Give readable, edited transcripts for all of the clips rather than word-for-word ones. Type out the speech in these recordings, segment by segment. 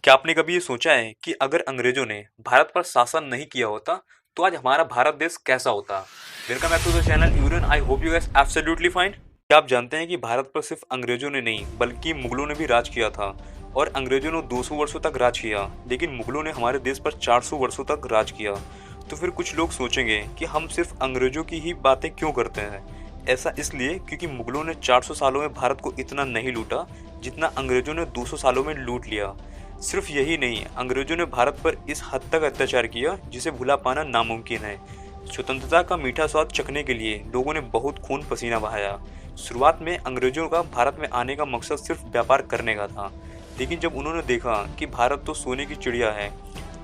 क्या आपने कभी ये सोचा है कि अगर अंग्रेजों ने भारत पर शासन नहीं किया होता तो आज हमारा भारत देश कैसा होता। Welcome back to the channel यूरन। I hope you guys absolutely fine. क्या आप जानते हैं कि भारत पर सिर्फ अंग्रेजों ने नहीं बल्कि मुगलों ने भी राज किया था। और अंग्रेजों ने 200 वर्षों तक राज किया, लेकिन मुगलों ने हमारे देश पर 400 वर्षों तक राज किया। तो फिर कुछ लोग सोचेंगे कि हम सिर्फ अंग्रेजों की ही बातें क्यों करते हैं। ऐसा इसलिए क्योंकि मुगलों ने 400 सालों में भारत को इतना नहीं लूटा जितना अंग्रेजों ने 200 सालों में लूट लिया। सिर्फ यही नहीं, अंग्रेजों ने भारत पर इस हद तक अत्याचार किया जिसे भुला पाना नामुमकिन है। स्वतंत्रता का मीठा स्वाद चखने के लिए लोगों ने बहुत खून पसीना बहाया। शुरुआत में अंग्रेजों का भारत में आने का मकसद सिर्फ व्यापार करने का था, लेकिन जब उन्होंने देखा कि भारत तो सोने की चिड़िया है,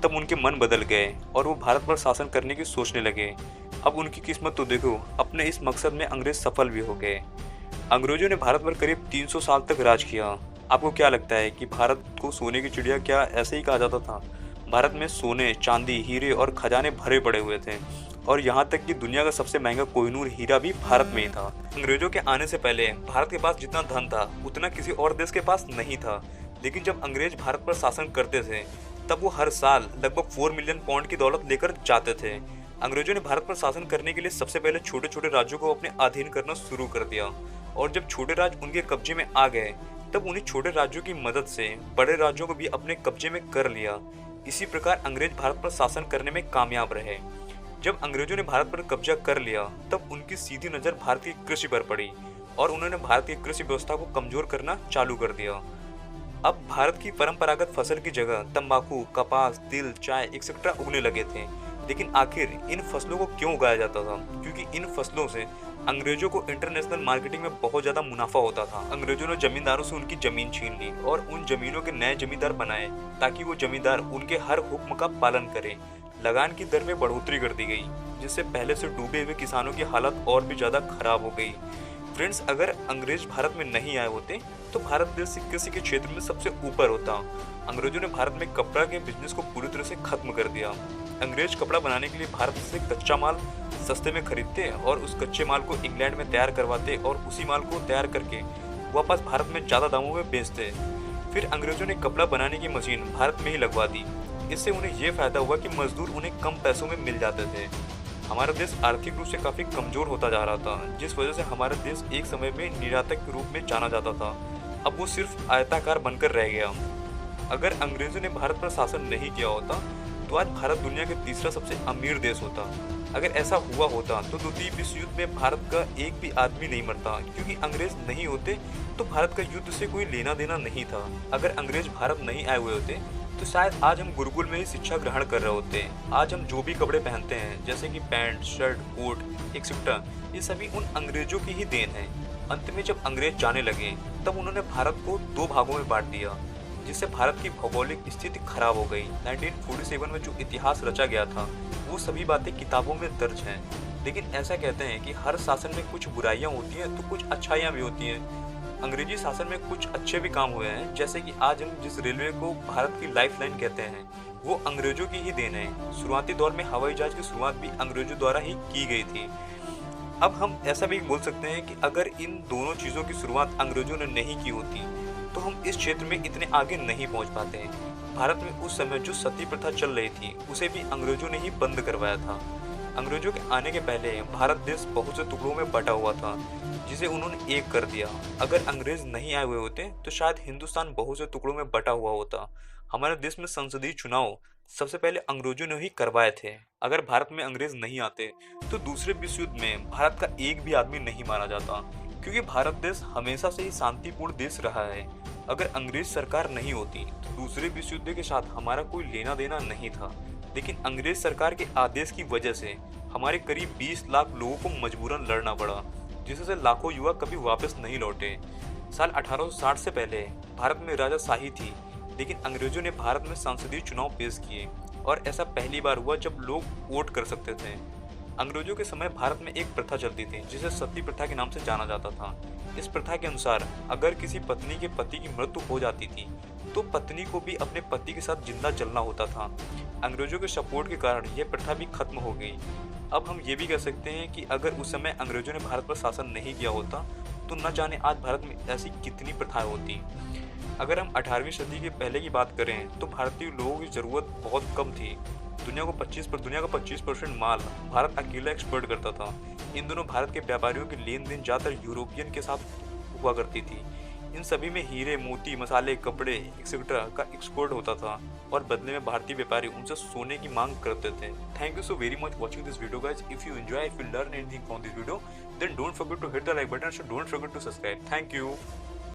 तब उनके मन बदल गए और वो भारत पर शासन करने की सोचने लगे। अब उनकी किस्मत तो देखो, अपने इस मकसद में अंग्रेज सफल भी हो गए। अंग्रेजों ने भारत पर करीब 300 साल तक राज किया। आपको क्या लगता है कि भारत को सोने की चिड़िया क्या ऐसे ही कहा जाता था? भारत में सोने, चांदी, हीरे और खजाने भरे पड़े हुए थे, और यहाँ तक कि दुनिया का सबसे महंगा कोहिनूर हीरा भी भारत में ही था। अंग्रेजों के आने से पहले भारत के पास जितना धन था उतना किसी और देश के पास नहीं था, लेकिन जब अंग्रेज भारत पर शासन करते थे तब वो हर साल लगभग 4 मिलियन पाउंड की दौलत लेकर जाते थे। अंग्रेजों ने भारत पर शासन करने के लिए सबसे पहले छोटे छोटे राज्यों को अपने अधीन करना शुरू कर दिया, और जब छोटे राज्य उनके कब्जे में आ गए तब उन्हीं छोटे राज्यों की मदद से बड़े राज्यों को भी अपने कब्जे में कर लिया। इसी प्रकार अंग्रेज भारत पर शासन करने में कामयाब रहे। जब अंग्रेजों ने भारत पर कब्जा कर लिया तब उनकी सीधी नजर भारत की कृषि पर पड़ी, और उन्होंने भारत की कृषि व्यवस्था को कमजोर करना चालू कर दिया। अब भारत की परंपरागत फसल की जगह तंबाकू, कपास, तिल, चाय एक्सेट्रा उगने लगे थे। लेकिन आखिर इन फसलों को क्यों उगाया जाता था? क्योंकि इन फसलों से अंग्रेजों को इंटरनेशनल मार्केटिंग में बहुत ज्यादा मुनाफा होता था। अंग्रेजों ने जमींदारों से उनकी जमीन छीन ली और उन जमीनों के नए जमींदार बनाए, ताकि वो जमींदार उनके हर हुक्म का पालन करें। लगान की दर में बढ़ोतरी कर दी गई, जिससे पहले से डूबे हुए किसानों की हालत और भी ज्यादा खराब हो गई। फ्रेंड्स, अगर अंग्रेज भारत में नहीं आए होते तो भारत देश कृषि के क्षेत्र में सबसे ऊपर होता। अंग्रेजों ने भारत में कपड़ा के बिजनेस को पूरी तरह से खत्म कर दिया। अंग्रेज कपड़ा बनाने के लिए भारत से कच्चा माल सस्ते में खरीदते और उस कच्चे माल को इंग्लैंड में तैयार करवाते और उसी माल को तैयार करके वापस भारत में ज़्यादा दामों में बेचते। फिर अंग्रेजों ने कपड़ा बनाने की मशीन भारत में ही लगवा दी। इससे उन्हें ये फायदा हुआ कि मजदूर उन्हें कम पैसों में मिल जाते थे। हमारा देश आर्थिक रूप से काफ़ी कमज़ोर होता जा रहा था, जिस वजह से हमारा देश एक समय में निर्यातक के रूप में जाना जाता था। अब वो सिर्फ आयताकार बनकर रह गया। अगर अंग्रेजों ने भारत पर शासन नहीं किया होता तो आज भारत दुनिया के तीसरा सबसे अमीर देश होता। अगर ऐसा हुआ होता तो द्वितीय विश्व युद्ध में भारत का एक भी आदमी नहीं मरता, क्योंकि अंग्रेज नहीं होते तो भारत का युद्ध से कोई लेना देना नहीं था। अगर अंग्रेज भारत नहीं आए हुए होते तो शायद आज हम गुरुकुल में ही शिक्षा ग्रहण कर रहे होते। आज हम जो भी कपड़े पहनते हैं, जैसे कि पैंट, शर्ट, कोट एक्सेट्रा, ये सभी उन अंग्रेजों की ही देन है। अंत में जब अंग्रेज जाने लगे तब उन्होंने भारत को 2 भागों में बांट दिया, जिससे भारत की भौगोलिक स्थिति खराब हो गई। 1947 में जो इतिहास रचा गया था वो सभी बातें किताबों में दर्ज हैं। लेकिन ऐसा कहते हैं कि हर शासन में कुछ बुराइयां होती हैं तो कुछ अच्छाइयां भी होती हैं। अंग्रेजी शासन में कुछ अच्छे भी काम हुए हैं, जैसे कि आज हम जिस रेलवे को भारत की लाइफलाइन कहते हैं वो अंग्रेजों की ही देन है। शुरुआती दौर में हवाई जहाज की शुरुआत भी अंग्रेजों द्वारा ही की गई थी। अब हम ऐसा भी बोल सकते हैं कि अगर इन दोनों चीज़ों की शुरुआत अंग्रेजों ने नहीं की होती तो हम इस क्षेत्र में इतने आगे नहीं पहुंच पाते। भारत में उस समय जो सती प्रथा चल रही थी उसे भी अंग्रेजों ने ही बंद करवाया था। अंग्रेजों के आने के पहले भारत देश बहुत से टुकड़ों में बटा हुआ था, जिसे उन्होंने एक कर दिया। अगर अंग्रेज नहीं आए हुए होते तो शायद हिंदुस्तान बहुत से टुकड़ों में बटा हुआ होता। हमारे देश में संसदीय चुनाव सबसे पहले अंग्रेजों ने ही करवाए थे। अगर भारत में अंग्रेज नहीं आते तो दूसरे विश्व युद्ध में भारत का एक भी आदमी नहीं मारा जाता, क्योंकि भारत देश हमेशा से ही शांतिपूर्ण देश रहा है। अगर अंग्रेज सरकार नहीं होती तो दूसरे विश्व युद्ध के साथ हमारा कोई लेना देना नहीं था। लेकिन अंग्रेज सरकार के आदेश की वजह से हमारे करीब 20 लाख लोगों को मजबूरन लड़ना पड़ा, जिससे लाखों युवा कभी वापस नहीं लौटे। साल 1860 से पहले भारत में राजाशाही थी, लेकिन अंग्रेजों ने भारत में संसदीय चुनाव पेश किए, और ऐसा पहली बार हुआ जब लोग वोट कर सकते थे। अंग्रेजों के समय भारत में एक प्रथा चलती थी जिसे सती प्रथा के नाम से जाना जाता था। इस प्रथा के अनुसार अगर किसी पत्नी के पति की मृत्यु हो जाती थी तो पत्नी को भी अपने पति के साथ जिंदा जलना होता था। अंग्रेजों के सपोर्ट के कारण यह प्रथा भी खत्म हो गई। अब हम ये भी कह सकते हैं कि अगर उस समय अंग्रेजों ने भारत पर शासन नहीं किया होता तो न जाने आज भारत में ऐसी कितनी प्रथाएं होती। अगर हम 18वीं सदी के पहले की बात करें तो भारतीय लोगों की ज़रूरत बहुत कम थी। दुनिया का 25% माल भारत अकेला एक्सपोर्ट करता था। इन दोनों भारत के व्यापारियों की लेन देन ज़्यादातर यूरोपियन के साथ हुआ करती थी। इन सभी में हीरे, मोती, मसाले, कपड़े एक्सेट्रा का एक्सपोर्ट होता था और बदले में भारतीय व्यापारी उनसे सोने की मांग करते थे। Thank you so very much watching this video guys. If you enjoy, if you learn anything from this video, then don't forget to hit the like button, so don't forget to subscribe. Thank you.